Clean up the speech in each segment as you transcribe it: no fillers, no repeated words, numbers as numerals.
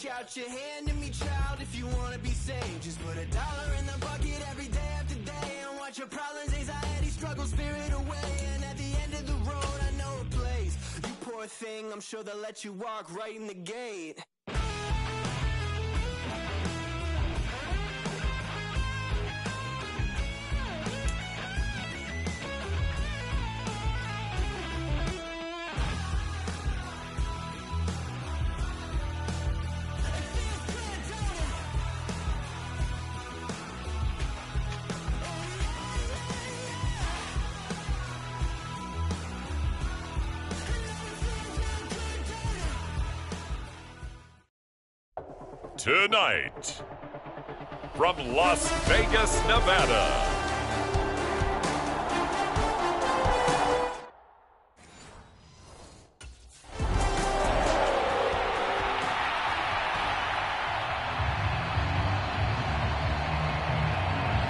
Reach out your hand to me, child, if you want to be saved. Just put $1 in the bucket every day after day and watch your problems, anxiety, struggle, spirit away. And at the end of the road, I know a place. You poor thing, I'm sure they'll let you walk right in the gate. Tonight, from Las Vegas, Nevada,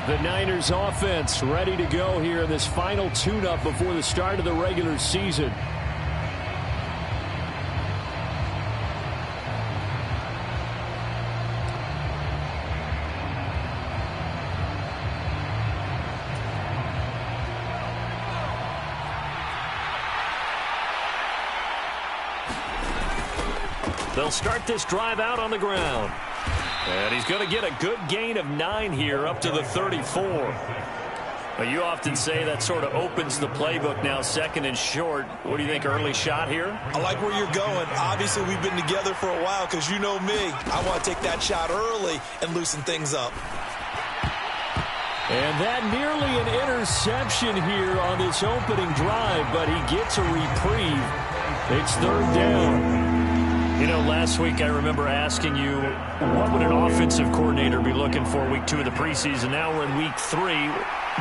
the Niners offense ready to go here in this final tune-up before the start of the regular season. They'll start this drive out on the ground. And he's going to get a good gain of 9 here up to the 34. Well, you often say that sort of opens the playbook now, second and short. What do you think, early shot here? I like where you're going. Obviously, we've been together for a while because you know me. I want to take that shot early and loosen things up. And that nearly an interception here on this opening drive, but he gets a reprieve. It's third down. You know, last week I remember asking you, what would an offensive coordinator be looking for week 2 of the preseason? Now we're in week 3.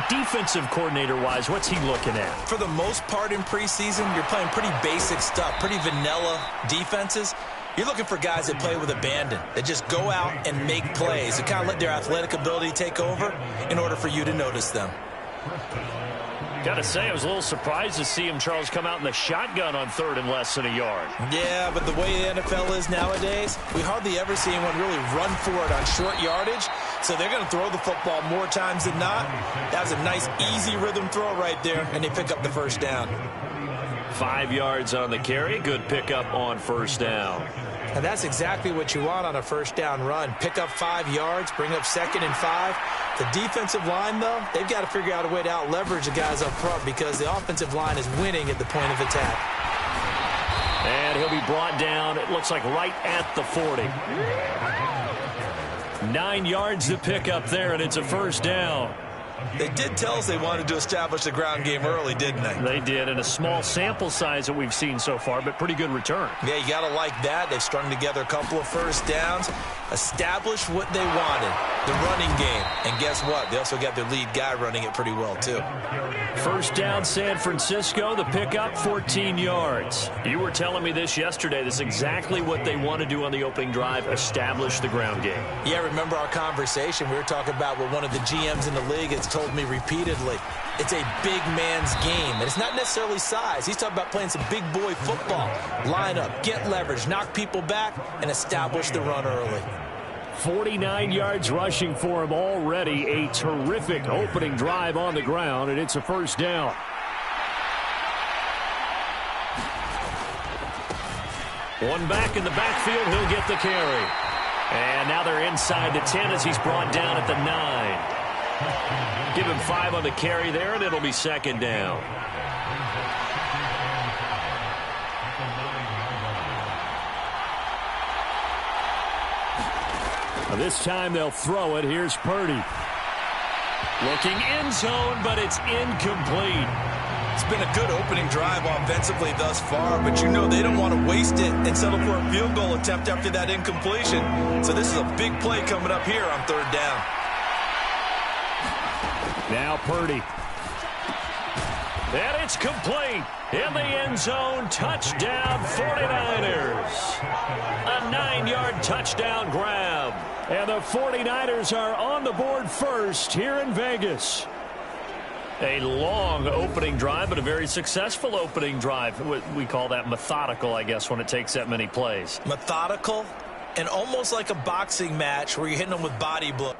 Defensive coordinator-wise, what's he looking at? For the most part in preseason, you're playing pretty basic stuff, pretty vanilla defenses. You're looking for guys that play with abandon, that just go out and make plays, that kind of let their athletic ability take over in order for you to notice them. Got to say, I was a little surprised to see him, Charles, come out in the shotgun on third and less than a yard. Yeah, but the way the NFL is nowadays, we hardly ever see anyone really run for it on short yardage. So they're going to throw the football more times than not. That was a nice, easy rhythm throw right there, and they pick up the first down. 5 yards on the carry. Good pickup on first down. And that's exactly what you want on a first down run. Pick up 5 yards, bring up 2nd and 5. The defensive line, though, they've got to figure out a way to out-leverage the guys up front because the offensive line is winning at the point of attack. And he'll be brought down, it looks like right at the 40. 9 yards to pick up there, and it's a first down. They did tell us they wanted to establish the ground game early, didn't they? They did, and a small sample size that we've seen so far, but pretty good return. Yeah, you got to like that. They've strung together a couple of first downs, established what they wanted, the running game. And guess what? They also got their lead guy running it pretty well, too. First down, San Francisco. The pickup, 14 yards. You were telling me this yesterday. This is exactly what they want to do on the opening drive, establish the ground game. Yeah, remember our conversation? We were talking about what one of the GMs in the league has told me repeatedly. It's a big man's game, and it's not necessarily size. He's talking about playing some big boy football. Line up, get leverage, knock people back, and establish the run early. 49 yards rushing for him already. A terrific opening drive on the ground, and it's a first down. One back in the backfield, he'll get the carry. And now they're inside the 10 as he's brought down at the 9. Give him 5 on the carry there, and it'll be second down. Now this time they'll throw it. Here's Purdy. Looking end zone, but it's incomplete. It's been a good opening drive offensively thus far, but you know they don't want to waste it and settle for a field goal attempt after that incompletion. So this is a big play coming up here on third down. Now Purdy. And it's complete. In the end zone, touchdown 49ers. A 9-yard touchdown grab. And the 49ers are on the board first here in Vegas. A long opening drive, but a very successful opening drive. We call that methodical, I guess, when it takes that many plays. Methodical? and almost like a boxing match where you're hitting them with body blows.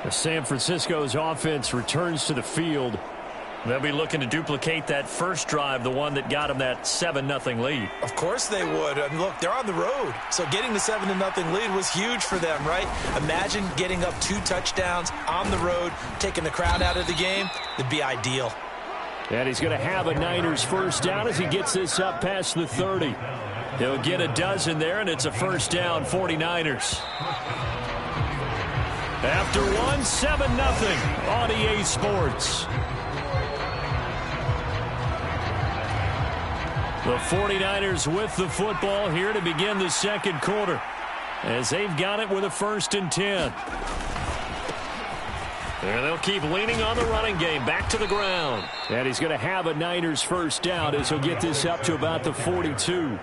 San Francisco's offense returns to the field. They'll be looking to duplicate that first drive, the one that got them that 7-0 lead. Of course they would. I mean, look, they're on the road. So getting the 7-0 lead was huge for them, right? Imagine getting up 2 touchdowns on the road, taking the crowd out of the game. It'd be ideal. And he's going to have a Niners first down as he gets this up past the 30. He'll get a dozen there, and it's a first down, 49ers. After 7-0 on EA Sports. The 49ers with the football here to begin the second quarter as they've got it with a 1st and 10. And they'll keep leaning on the running game back to the ground. And he's going to have a Niners first down as he'll get this up to about the 42.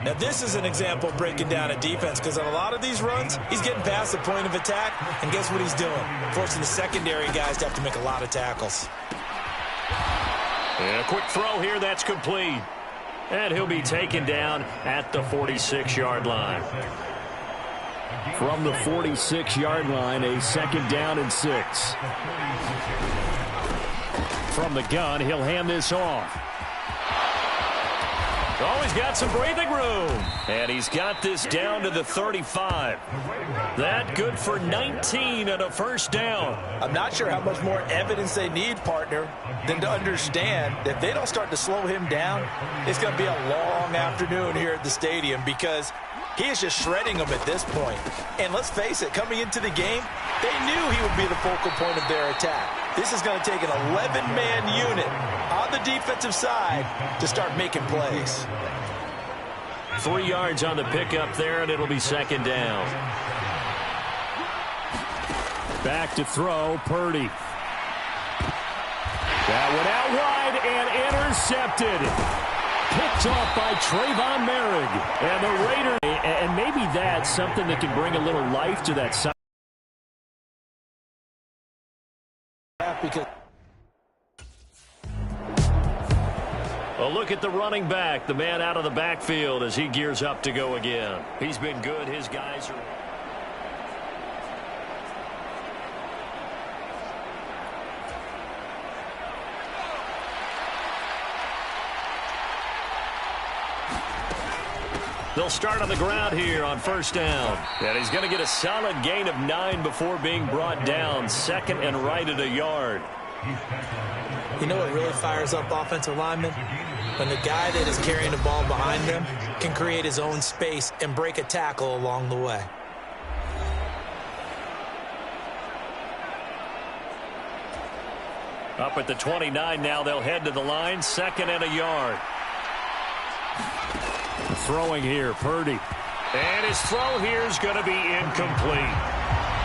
Now, this is an example of breaking down a defense because on a lot of these runs, he's getting past the point of attack, and guess what he's doing? Forcing the secondary guys to have to make a lot of tackles. And a quick throw here, that's complete. And he'll be taken down at the 46-yard line. From the 46-yard line, a 2nd down and 6. From the gun, he'll hand this off. Oh, he's got some breathing room. And he's got this down to the 35. That good for 19 and a first down. I'm not sure how much more evidence they need, partner, than to understand that if they don't start to slow him down, it's going to be a long afternoon here at the stadium because he is just shredding them at this point. And let's face it, coming into the game, they knew he would be the focal point of their attack. This is going to take an 11-man unit on the defensive side to start making plays. 3 yards on the pickup there, and it'll be 2nd down. Back to throw, Purdy. That one out wide and intercepted. Picked off by Trayvon Merrick. And the Raiders, and maybe that's something that can bring a little life to that side. Because a look at the running back, the man out of the backfield as he gears up to go again. He's been good. His guys are... They'll start on the ground here on 1st down. And he's going to get a solid gain of 9 before being brought down. 2nd and right at a yard. you know what really fires up offensive linemen? When the guy that is carrying the ball behind them can create his own space and break a tackle along the way. Up at the 29 now, they'll head to the line. 2nd and a yard. Throwing here, Purdy. And his throw here is going to be incomplete.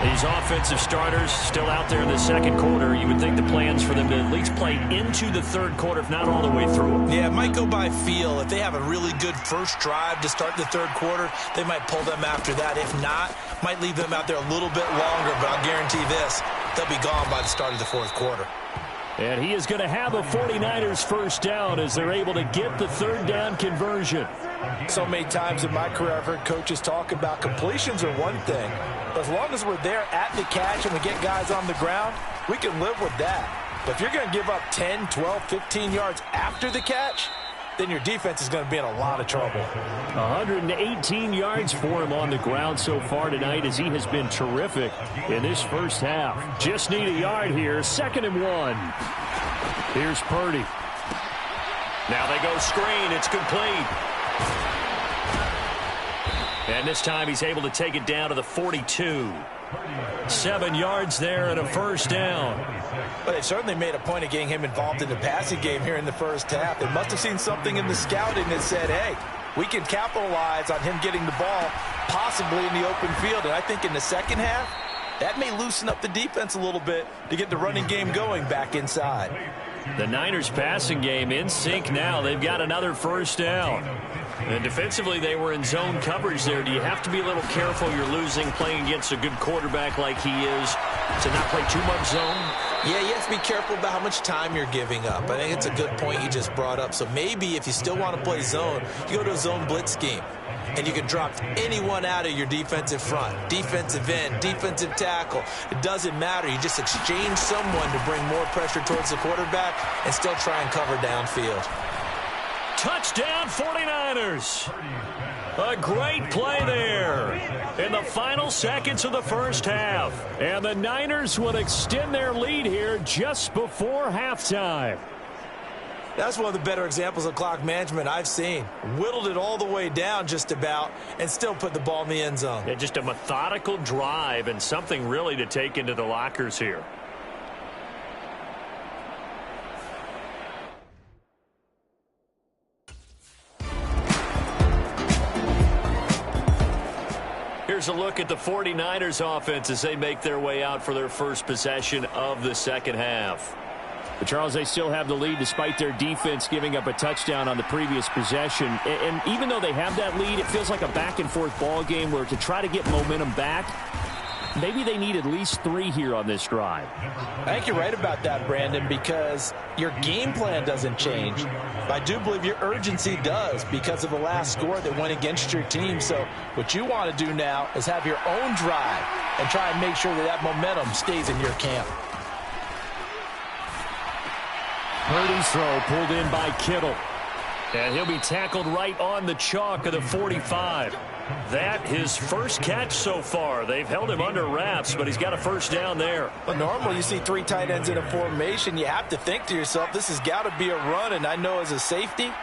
These offensive starters still out there in the second quarter. You would think the plans for them to at least play into the third quarter, if not all the way through. Yeah, it might go by feel. If they have a really good first drive to start the third quarter, they might pull them after that. If not, might leave them out there a little bit longer, but I'll guarantee this, they'll be gone by the start of the fourth quarter. And he is going to have a 49ers first down as they're able to get the third down conversion. So many times in my career, I've heard coaches talk about completions are one thing. But as long as we're there at the catch and we get guys on the ground, we can live with that. But if you're going to give up 10, 12, 15 yards after the catch, then your defense is going to be in a lot of trouble. 118 yards for him on the ground so far tonight as he has been terrific in this first half. Just need a yard here. 2nd and 1. Here's Purdy. Now they go screen. It's complete. And this time he's able to take it down to the 42. 7 yards there and a first down. But they certainly made a point of getting him involved in the passing game here in the first half. They must have seen something in the scouting that said, hey, we can capitalize on him getting the ball possibly in the open field. And I think in the second half, That may loosen up the defense a little bit to get the running game going back inside. The Niners passing game in sync now. They've got another first down. And defensively, they were in zone coverage there. Do you have to be a little careful? You're losing playing against a good quarterback like he is to not play too much zone? Yeah, you have to be careful about how much time you're giving up. I think it's a good point you just brought up. So maybe if you still want to play zone, you go to a zone blitz scheme. And you can drop anyone out of your defensive front, defensive end, defensive tackle. It doesn't matter. You just exchange someone to bring more pressure towards the quarterback and still try and cover downfield. Touchdown 49ers. A great play there in the final seconds of the first half. And the Niners will extend their lead here just before halftime. That's one of the better examples of clock management I've seen. Whittled it all the way down just about and still put the ball in the end zone. Yeah, just a methodical drive and something really to take into the lockers here. Here's a look at the 49ers offense as they make their way out for their first possession of the second half. But Charles, they still have the lead despite their defense giving up a touchdown on the previous possession. And even though they have that lead, it feels like a back-and-forth ball game where to try to get momentum back, maybe they need at least 3 here on this drive. I think you're right about that, Brandon, because your game plan doesn't change. I do believe your urgency does because of the last score that went against your team. So what you want to do now is have your own drive and try and make sure that that momentum stays in your camp. Purdy's throw pulled in by Kittle. And he'll be tackled right on the chalk of the 45. That his first catch so far. They've held him under wraps, but he's got a first down there. But normally you see 3 tight ends in a formation. You have to think to yourself, this has got to be a run. And I know as a safety,